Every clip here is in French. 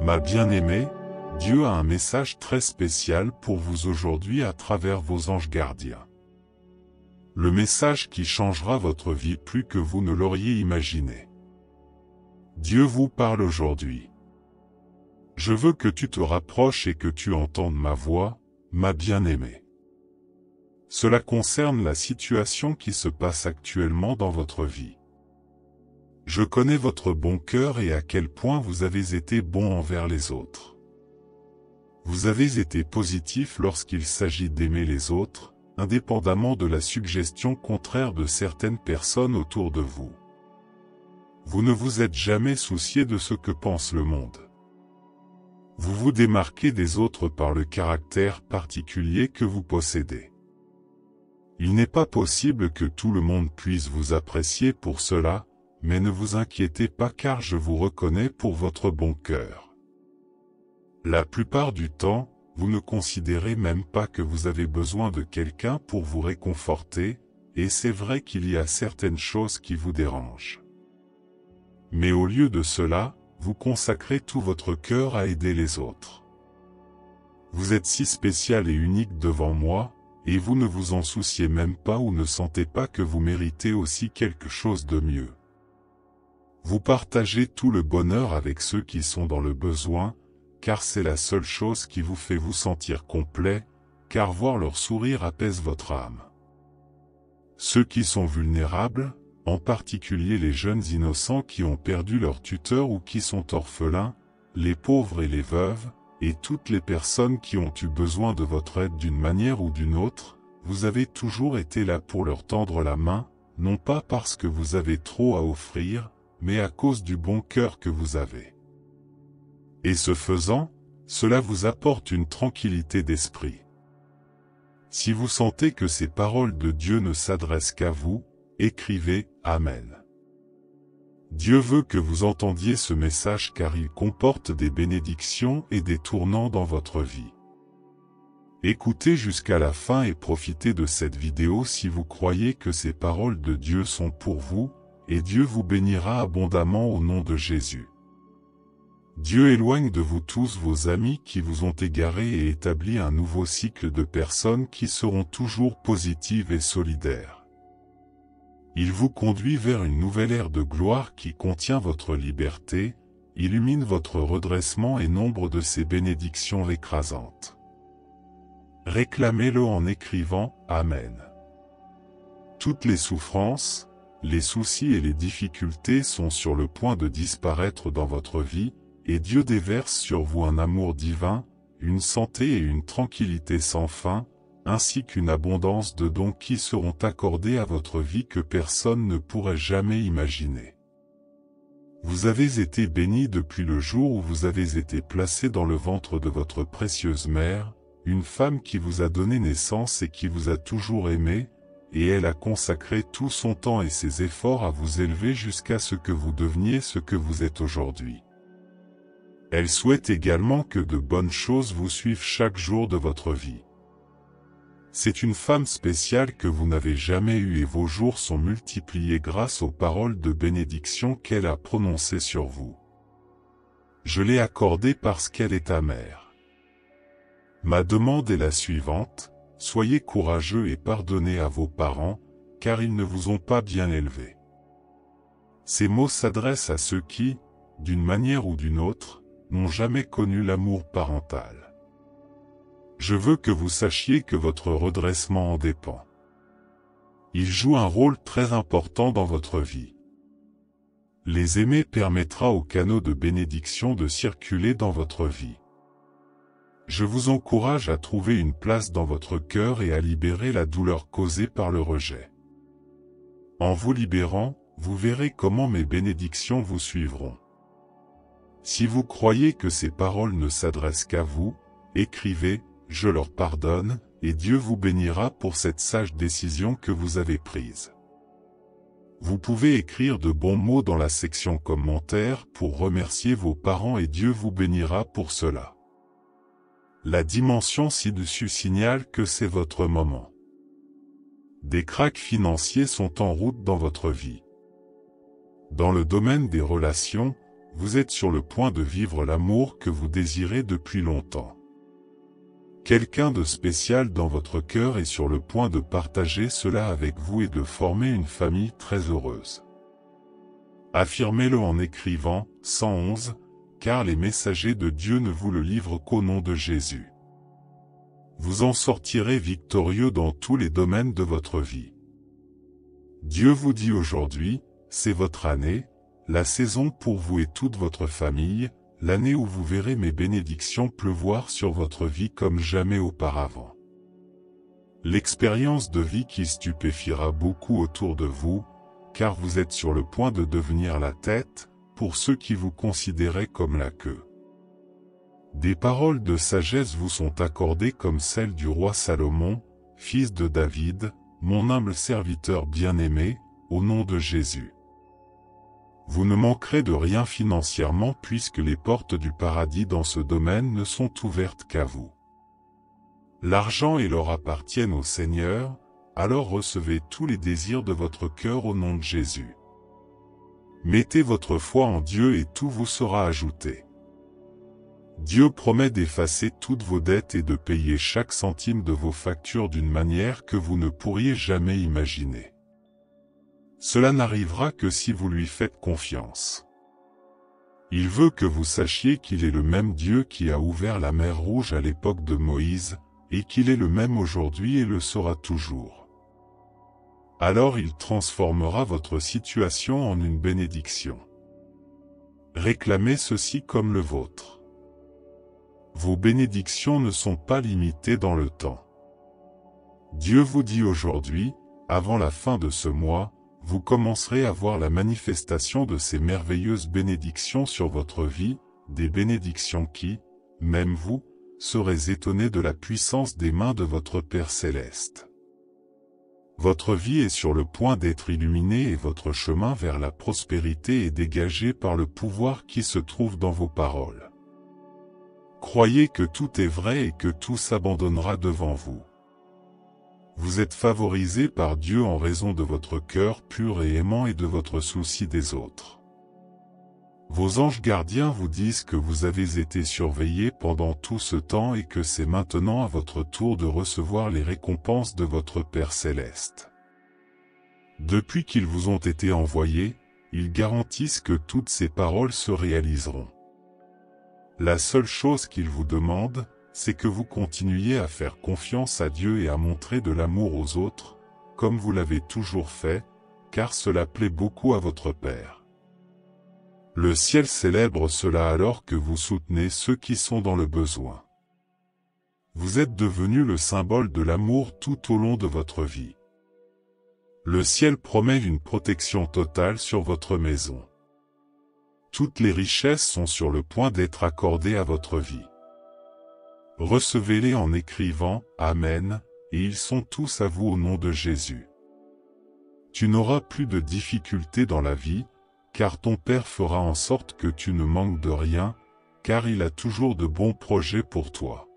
Ma bien-aimée, Dieu a un message très spécial pour vous aujourd'hui à travers vos anges gardiens. Le message qui changera votre vie plus que vous ne l'auriez imaginé. Dieu vous parle aujourd'hui. Je veux que tu te rapproches et que tu entendes ma voix, ma bien-aimée. Cela concerne la situation qui se passe actuellement dans votre vie. Je connais votre bon cœur et à quel point vous avez été bon envers les autres. Vous avez été positif lorsqu'il s'agit d'aimer les autres, indépendamment de la suggestion contraire de certaines personnes autour de vous. Vous ne vous êtes jamais soucié de ce que pense le monde. Vous vous démarquez des autres par le caractère particulier que vous possédez. Il n'est pas possible que tout le monde puisse vous apprécier pour cela, mais ne vous inquiétez pas car je vous reconnais pour votre bon cœur. La plupart du temps, vous ne considérez même pas que vous avez besoin de quelqu'un pour vous réconforter, et c'est vrai qu'il y a certaines choses qui vous dérangent. Mais au lieu de cela, vous consacrez tout votre cœur à aider les autres. Vous êtes si spécial et unique devant moi, et vous ne vous en souciez même pas ou ne sentez pas que vous méritez aussi quelque chose de mieux. Vous partagez tout le bonheur avec ceux qui sont dans le besoin, car c'est la seule chose qui vous fait vous sentir complet, car voir leur sourire apaise votre âme. Ceux qui sont vulnérables, en particulier les jeunes innocents qui ont perdu leur tuteur ou qui sont orphelins, les pauvres et les veuves, et toutes les personnes qui ont eu besoin de votre aide d'une manière ou d'une autre, vous avez toujours été là pour leur tendre la main, non pas parce que vous avez trop à offrir, mais à cause du bon cœur que vous avez. Et ce faisant, cela vous apporte une tranquillité d'esprit. Si vous sentez que ces paroles de Dieu ne s'adressent qu'à vous, écrivez « Amen ». Dieu veut que vous entendiez ce message car il comporte des bénédictions et des tournants dans votre vie. Écoutez jusqu'à la fin et profitez de cette vidéo si vous croyez que ces paroles de Dieu sont pour vous, et Dieu vous bénira abondamment au nom de Jésus. Dieu éloigne de vous tous vos amis qui vous ont égarés et établit un nouveau cycle de personnes qui seront toujours positives et solidaires. Il vous conduit vers une nouvelle ère de gloire qui contient votre liberté, illumine votre redressement et nombre de ses bénédictions écrasantes. Réclamez-le en écrivant « Amen ». Toutes les souffrances, les soucis et les difficultés sont sur le point de disparaître dans votre vie, et Dieu déverse sur vous un amour divin, une santé et une tranquillité sans fin, ainsi qu'une abondance de dons qui seront accordés à votre vie que personne ne pourrait jamais imaginer. Vous avez été bénis depuis le jour où vous avez été placé dans le ventre de votre précieuse mère, une femme qui vous a donné naissance et qui vous a toujours aimé, et elle a consacré tout son temps et ses efforts à vous élever jusqu'à ce que vous deveniez ce que vous êtes aujourd'hui. Elle souhaite également que de bonnes choses vous suivent chaque jour de votre vie. C'est une femme spéciale que vous n'avez jamais eue et vos jours sont multipliés grâce aux paroles de bénédiction qu'elle a prononcées sur vous. Je l'ai accordée parce qu'elle est ta mère. Ma demande est la suivante, soyez courageux et pardonnez à vos parents, car ils ne vous ont pas bien élevé. Ces mots s'adressent à ceux qui, d'une manière ou d'une autre, n'ont jamais connu l'amour parental. Je veux que vous sachiez que votre redressement en dépend. Il joue un rôle très important dans votre vie. Les aimer permettra aux canaux de bénédiction de circuler dans votre vie. Je vous encourage à trouver une place dans votre cœur et à libérer la douleur causée par le rejet. En vous libérant, vous verrez comment mes bénédictions vous suivront. Si vous croyez que ces paroles ne s'adressent qu'à vous, écrivez « Je leur pardonne » et Dieu vous bénira pour cette sage décision que vous avez prise. Vous pouvez écrire de bons mots dans la section commentaires pour remercier vos parents et Dieu vous bénira pour cela. La dimension ci-dessus signale que c'est votre moment. Des cracks financiers sont en route dans votre vie. Dans le domaine des relations, vous êtes sur le point de vivre l'amour que vous désirez depuis longtemps. Quelqu'un de spécial dans votre cœur est sur le point de partager cela avec vous et de former une famille très heureuse. Affirmez-le en écrivant 111, car les messagers de Dieu ne vous le livrent qu'au nom de Jésus. Vous en sortirez victorieux dans tous les domaines de votre vie. Dieu vous dit aujourd'hui, c'est votre année, la saison pour vous et toute votre famille, l'année où vous verrez mes bénédictions pleuvoir sur votre vie comme jamais auparavant. L'expérience de vie qui stupéfiera beaucoup autour de vous, car vous êtes sur le point de devenir la tête, pour ceux qui vous considéraient comme la queue. Des paroles de sagesse vous sont accordées comme celles du roi Salomon, fils de David, mon humble serviteur bien-aimé, au nom de Jésus. Vous ne manquerez de rien financièrement puisque les portes du paradis dans ce domaine ne sont ouvertes qu'à vous. L'argent et l'or appartiennent au Seigneur, alors recevez tous les désirs de votre cœur au nom de Jésus. Mettez votre foi en Dieu et tout vous sera ajouté. Dieu promet d'effacer toutes vos dettes et de payer chaque centime de vos factures d'une manière que vous ne pourriez jamais imaginer. Cela n'arrivera que si vous lui faites confiance. Il veut que vous sachiez qu'il est le même Dieu qui a ouvert la mer Rouge à l'époque de Moïse, et qu'il est le même aujourd'hui et le sera toujours. Alors il transformera votre situation en une bénédiction. Réclamez ceci comme le vôtre. Vos bénédictions ne sont pas limitées dans le temps. Dieu vous dit aujourd'hui, avant la fin de ce mois, vous commencerez à voir la manifestation de ces merveilleuses bénédictions sur votre vie, des bénédictions qui, même vous, serez étonnés de la puissance des mains de votre Père Céleste. Votre vie est sur le point d'être illuminée et votre chemin vers la prospérité est dégagé par le pouvoir qui se trouve dans vos paroles. Croyez que tout est vrai et que tout s'abandonnera devant vous. Vous êtes favorisé par Dieu en raison de votre cœur pur et aimant et de votre souci des autres. Vos anges gardiens vous disent que vous avez été surveillés pendant tout ce temps et que c'est maintenant à votre tour de recevoir les récompenses de votre Père Céleste. Depuis qu'ils vous ont été envoyés, ils garantissent que toutes ces paroles se réaliseront. La seule chose qu'ils vous demandent, c'est que vous continuiez à faire confiance à Dieu et à montrer de l'amour aux autres, comme vous l'avez toujours fait, car cela plaît beaucoup à votre Père. Le ciel célèbre cela alors que vous soutenez ceux qui sont dans le besoin. Vous êtes devenu le symbole de l'amour tout au long de votre vie. Le ciel promet une protection totale sur votre maison. Toutes les richesses sont sur le point d'être accordées à votre vie. Recevez-les en écrivant « Amen » et ils sont tous à vous au nom de Jésus. Tu n'auras plus de difficultés dans la vie, car ton Père fera en sorte que tu ne manques de rien, car il a toujours de bons projets pour toi.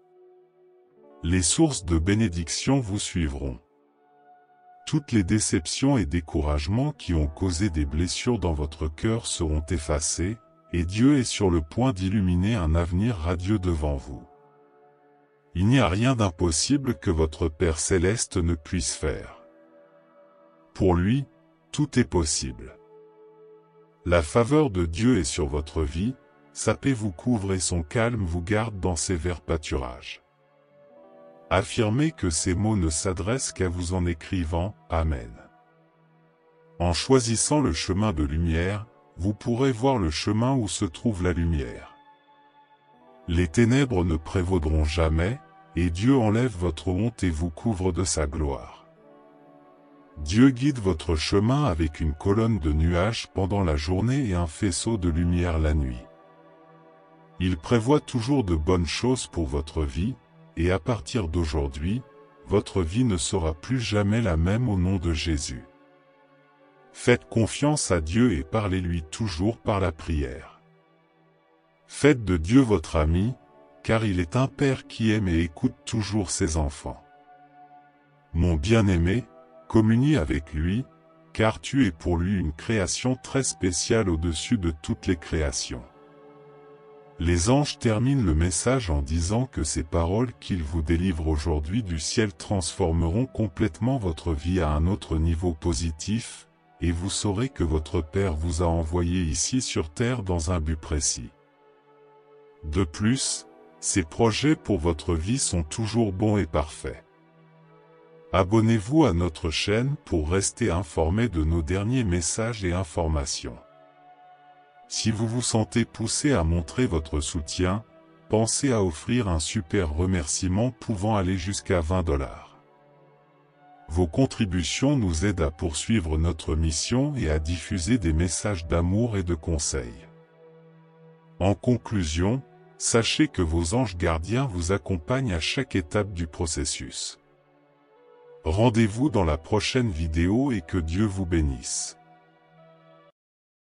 Les sources de bénédiction vous suivront. Toutes les déceptions et découragements qui ont causé des blessures dans votre cœur seront effacés, et Dieu est sur le point d'illuminer un avenir radieux devant vous. Il n'y a rien d'impossible que votre Père Céleste ne puisse faire. Pour lui, tout est possible. La faveur de Dieu est sur votre vie, sa paix vous couvre et son calme vous garde dans ses verts pâturages. Affirmez que ces mots ne s'adressent qu'à vous en écrivant « Amen ». En choisissant le chemin de lumière, vous pourrez voir le chemin où se trouve la lumière. Les ténèbres ne prévaudront jamais, et Dieu enlève votre honte et vous couvre de sa gloire. Dieu guide votre chemin avec une colonne de nuages pendant la journée et un faisceau de lumière la nuit. Il prévoit toujours de bonnes choses pour votre vie, et à partir d'aujourd'hui, votre vie ne sera plus jamais la même au nom de Jésus. Faites confiance à Dieu et parlez-lui toujours par la prière. Faites de Dieu votre ami, car il est un Père qui aime et écoute toujours ses enfants. Mon bien-aimé, communie avec lui, car tu es pour lui une création très spéciale au-dessus de toutes les créations. Les anges terminent le message en disant que ces paroles qu'ils vous délivrent aujourd'hui du ciel transformeront complètement votre vie à un autre niveau positif, et vous saurez que votre Père vous a envoyé ici sur terre dans un but précis. De plus, ces projets pour votre vie sont toujours bons et parfaits. Abonnez-vous à notre chaîne pour rester informé de nos derniers messages et informations. Si vous vous sentez poussé à montrer votre soutien, pensez à offrir un super remerciement pouvant aller jusqu'à 20 $. Vos contributions nous aident à poursuivre notre mission et à diffuser des messages d'amour et de conseils. En conclusion, sachez que vos anges gardiens vous accompagnent à chaque étape du processus. Rendez-vous dans la prochaine vidéo et que Dieu vous bénisse.